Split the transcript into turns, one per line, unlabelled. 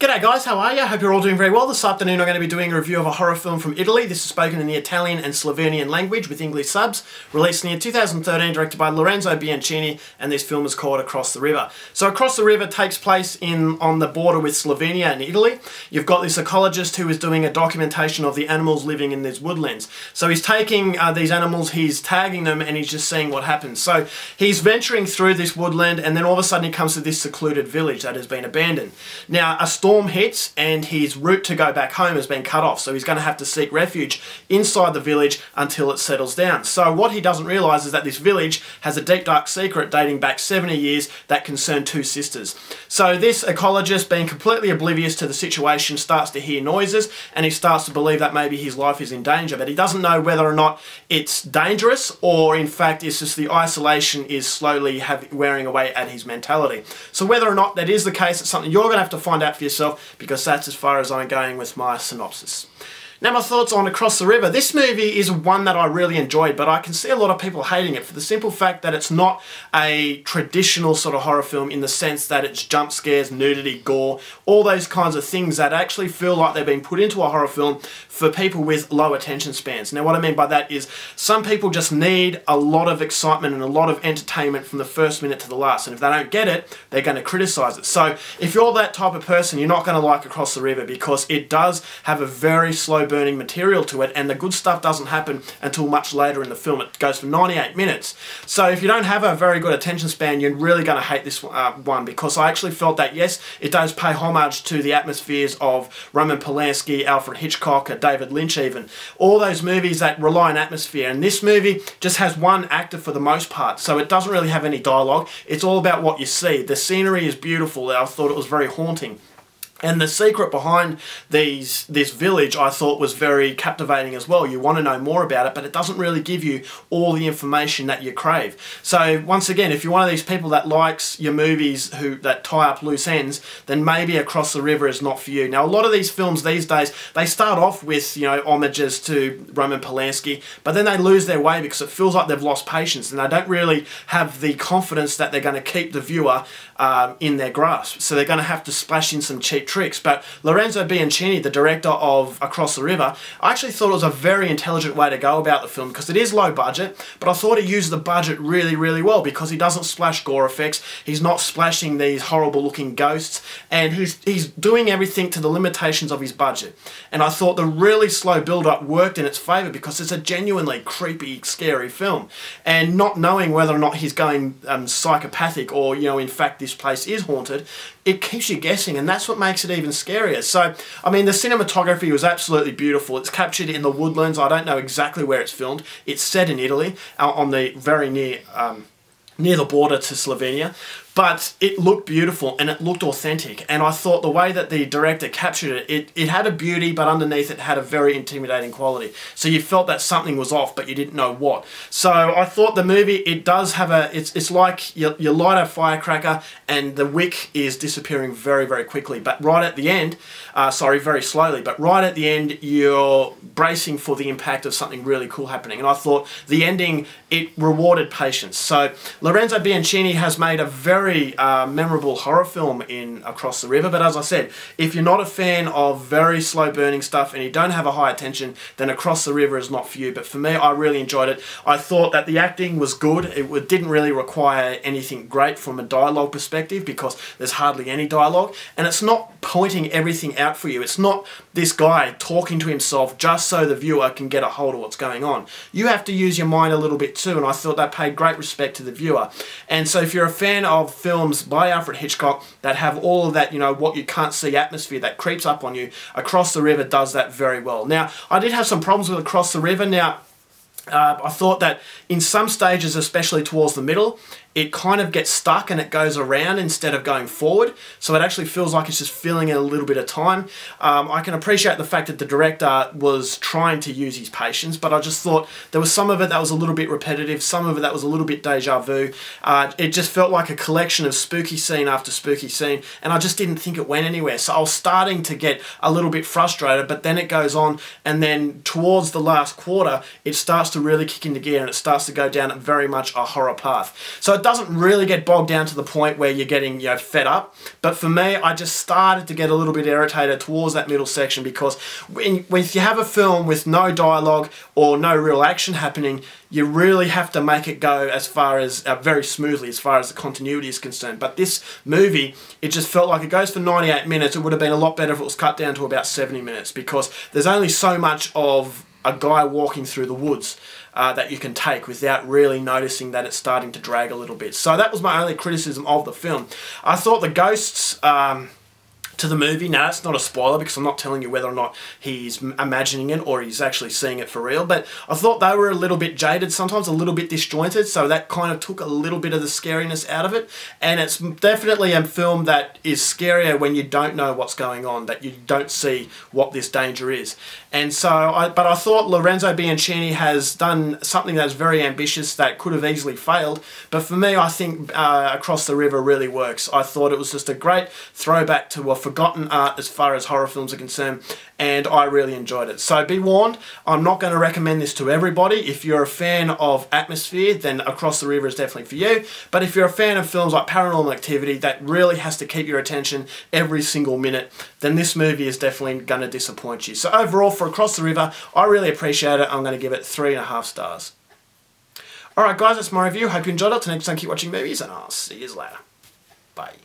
G'day guys, how are you? Hope you're all doing very well. This afternoon I'm going to be doing a review of a horror film from Italy. This is spoken in the Italian and Slovenian language with English subs. Released in the year 2013, directed by Lorenzo Bianchini, and this film is called Across the River. So Across the River takes place on the border with Slovenia and Italy. You've got this ecologist who is doing a documentation of the animals living in these woodlands. So he's taking these animals, he's tagging them, and he's just seeing what happens. So he's venturing through this woodland, and then all of a sudden he comes to this secluded village that has been abandoned. Now, a storm hits and his route to go back home has been cut off, so he's going to have to seek refuge inside the village until it settles down. So what he doesn't realise is that this village has a deep dark secret dating back 70 years that concerned two sisters. So this ecologist, being completely oblivious to the situation, starts to hear noises and he starts to believe that maybe his life is in danger, but he doesn't know whether or not it's dangerous or in fact it's just the isolation is slowly wearing away at his mentality. So whether or not that is the case, it's something you're going to have to find out for yourself, because that's as far as I'm going with my synopsis. Now my thoughts on Across the River. This movie is one that I really enjoyed, but I can see a lot of people hating it for the simple fact that it's not a traditional sort of horror film in the sense that it's jump scares, nudity, gore, all those kinds of things that actually feel like they're being put into a horror film for people with low attention spans. Now what I mean by that is some people just need a lot of excitement and a lot of entertainment from the first minute to the last, and if they don't get it, they're going to criticize it. So if you're that type of person, you're not going to like Across the River because it does have a very slow burning material to it, and the good stuff doesn't happen until much later in the film. It goes for 98 minutes. So if you don't have a very good attention span, you're really going to hate this one, because I actually felt that yes, it does pay homage to the atmospheres of Roman Polanski, Alfred Hitchcock, David Lynch even. All those movies that rely on atmosphere, and this movie just has one actor for the most part, so it doesn't really have any dialogue. It's all about what you see. The scenery is beautiful. I thought it was very haunting. And the secret behind this village I thought was very captivating as well. You want to know more about it, but it doesn't really give you all the information that you crave. So once again, if you're one of these people that likes your movies that tie up loose ends, then maybe Across the River is not for you. Now a lot of these films these days, they start off with, you know, homages to Roman Polanski, but then they lose their way because it feels like they've lost patience and they don't really have the confidence that they're going to keep the viewer in their grasp. So they're going to have to splash in some cheap tricks. But Lorenzo Bianchini, the director of Across the River, I actually thought it was a very intelligent way to go about the film, because it is low budget, but I thought he used the budget really, really well, because he doesn't splash gore effects, he's not splashing these horrible looking ghosts, and he's doing everything to the limitations of his budget. And I thought the really slow build-up worked in its favour, because it's a genuinely creepy, scary film. And not knowing whether or not he's going psychopathic or, you know, in fact this place is haunted, it keeps you guessing, and that's what makes it even scarier. So, I mean, the cinematography was absolutely beautiful. It's captured in the woodlands. I don't know exactly where it's filmed. It's set in Italy, on the very near the border to Slovenia. But it looked beautiful and it looked authentic, and I thought the way that the director captured it had a beauty, but underneath it had a very intimidating quality. So you felt that something was off, but you didn't know what. So I thought the movie, it does have it's like you light a firecracker and the wick is disappearing very, very quickly. But right at the end, very slowly, but right at the end you're bracing for the impact of something really cool happening. And I thought the ending, it rewarded patience. So Lorenzo Bianchini has made a very memorable horror film in Across the River, but as I said, if you're not a fan of very slow burning stuff and you don't have a high attention, then Across the River is not for you. But for me, I really enjoyed it. I thought that the acting was good. It didn't really require anything great from a dialogue perspective, because there's hardly any dialogue, and it's not pointing everything out for you. It's not this guy talking to himself just so the viewer can get a hold of what's going on. You have to use your mind a little bit too, and I thought that paid great respect to the viewer. And so if you're a fan of films by Alfred Hitchcock that have all of that, you know, what you can't see atmosphere that creeps up on you, Across the River does that very well. Now, I did have some problems with Across the River. Now, I thought that in some stages, especially towards the middle, it kind of gets stuck and it goes around instead of going forward. So it actually feels like it's just filling in a little bit of time. I can appreciate the fact that the director was trying to use his patience, but I just thought there was some of it that was a little bit repetitive, some of it that was a little bit deja vu. It just felt like a collection of spooky scene after spooky scene, and I just didn't think it went anywhere. So I was starting to get a little bit frustrated, but then it goes on, and then towards the last quarter, it starts to really kick into gear and it starts to go down very much a horror path. So it doesn't really get bogged down to the point where you're getting, you know, fed up. But for me, I just started to get a little bit irritated towards that middle section, because if you have a film with no dialogue or no real action happening, you really have to make it go as far as, very smoothly as far as the continuity is concerned. But this movie, it just felt like it goes for 98 minutes. It would have been a lot better if it was cut down to about 70 minutes, because there's only so much of a guy walking through the woods that you can take without really noticing that it's starting to drag a little bit. So that was my only criticism of the film. I thought the ghosts to the movie, now it's not a spoiler because I'm not telling you whether or not he's imagining it or he's actually seeing it for real, but I thought they were a little bit jaded, sometimes a little bit disjointed, so that kind of took a little bit of the scariness out of it. And it's definitely a film that is scarier when you don't know what's going on, that you don't see what this danger is. And so, but I thought Lorenzo Bianchini has done something that's very ambitious that could have easily failed, but for me, I think Across the River really works. I thought it was just a great throwback to a forgotten art as far as horror films are concerned, and I really enjoyed it. So be warned, I'm not going to recommend this to everybody. If you're a fan of atmosphere, then Across the River is definitely for you. But if you're a fan of films like Paranormal Activity that really has to keep your attention every single minute, then this movie is definitely going to disappoint you. So overall, for Across the River, I really appreciate it. I'm going to give it 3.5 stars. Alright guys, that's my review. Hope you enjoyed it. Till next time, keep watching movies, and I'll see you later. Bye.